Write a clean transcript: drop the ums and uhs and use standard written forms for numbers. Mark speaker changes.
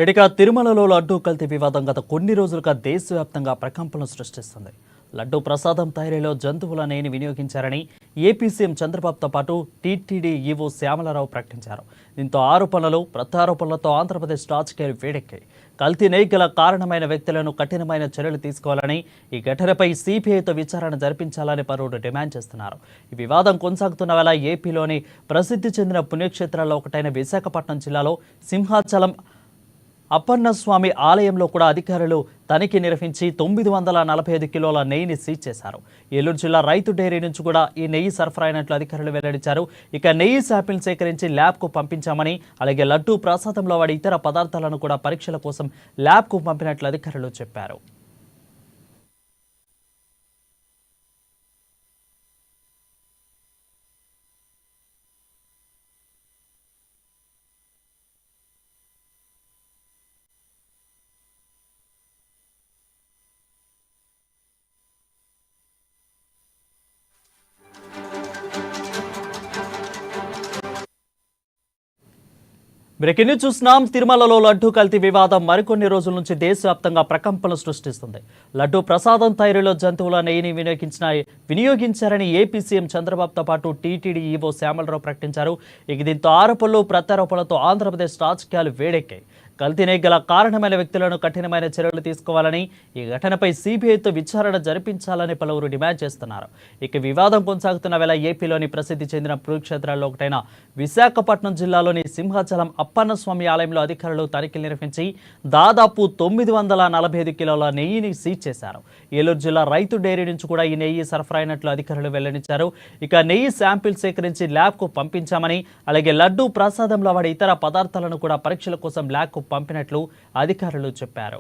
Speaker 1: ఇక తిరుమలలో లడ్డూ కల్తీ వివాదం గత కొన్ని రోజులుగా దేశవ్యాప్తంగా ప్రకంపనలు సృష్టిస్తుంది. లడ్డూ ప్రసాదం తయారీలో జంతువుల నెయ్యిని వినియోగించారని ఏపీ సీఎం చంద్రబాబుతో పాటు టీటీడీ ఈవో శ్యామలరావు ప్రకటించారు. దీంతో ఆరోపణలు ప్రత్యారోపణలతో ఆంధ్రప్రదేశ్ రాజకీయాలు వేడెక్కాయి. కల్తీ నెయ్యి గల కారణమైన వ్యక్తులను కఠినమైన చర్యలు తీసుకోవాలని, ఈ ఘటనపై సిబిఐతో విచారణ జరిపించాలని పలువురు డిమాండ్ చేస్తున్నారు. ఈ వివాదం కొనసాగుతున్న వేళ ఏపీలోని ప్రసిద్ధి చెందిన పుణ్యక్షేత్రాల్లో ఒకటైన విశాఖపట్నం జిల్లాలో సింహాచలం అప్పన్నస్వామి ఆలయంలో కూడా అధికారులు తనిఖీ నిర్వహించి 945 కిలోల నెయ్యిని సీజ్ చేశారు. ఏలూరు జిల్లా రైతు డైరీ నుంచి కూడా ఈ నెయ్యి సరఫరా అయినట్లు అధికారులు వెల్లడించారు. ఇక నెయ్యి శాంపిల్ సేకరించి ల్యాబ్కు పంపించామని, అలాగే లడ్డూ ప్రసాదంలో వాడి ఇతర పదార్థాలను కూడా పరీక్షల కోసం ల్యాబ్కు పంపినట్లు అధికారులు చెప్పారు. బ్రేకింగ్ న్యూస్ చూస్తున్నాం. తిరుమలలో లడ్డూ కల్తీ వివాదం మరికొన్ని రోజుల నుంచి దేశవ్యాప్తంగా ప్రకంపనలు సృష్టిస్తుంది. లడ్డూ ప్రసాదం తయారీలో జంతువుల నెయ్యిని వినియోగించారని ఏపీ సీఎం చంద్రబాబుతో పాటు టీటీడీ ఈవో శ్యామలరావు ప్రకటించారు. ఇక దీంతో ఆరోపణలు ప్రత్యారోపణలతో ఆంధ్రప్రదేశ్ రాజకీయాలు వేడెక్కాయి. కల్తీ నెయ్యి గల కారణమైన వ్యక్తులను కఠినమైన చర్యలు తీసుకోవాలని, ఈ ఘటనపై సిబిఐతో విచారణ జరిపించాలని పలువురు డిమాండ్ చేస్తున్నారు. ఇక వివాదం కొనసాగుతున్న వేళ ఏపీలోని ప్రసిద్ధి చెందిన పుణ్యక్షేత్రాల్లో ఒకటైన విశాఖపట్నం జిల్లాలోని సింహాచలం అప్పన్నస్వామి ఆలయంలో అధికారులు తనిఖీలు నిర్వహించి దాదాపు 945 కిలోల నెయ్యిని సీజ్ చేశారు. ఏలూరు జిల్లా రైతు డైరీ నుంచి కూడా ఈ నెయ్యి సరఫరా అయినట్లు అధికారులు వెల్లడించారు. ఇక నెయ్యి శాంపిల్ సేకరించి ల్యాబ్కు పంపించామని, అలాగే లడ్డూ ప్రసాదంలో వాడే ఇతర పదార్థాలను కూడా పరీక్షల కోసం ల్యాబ్కు పంపినట్లు అధికారులు చెప్పారు.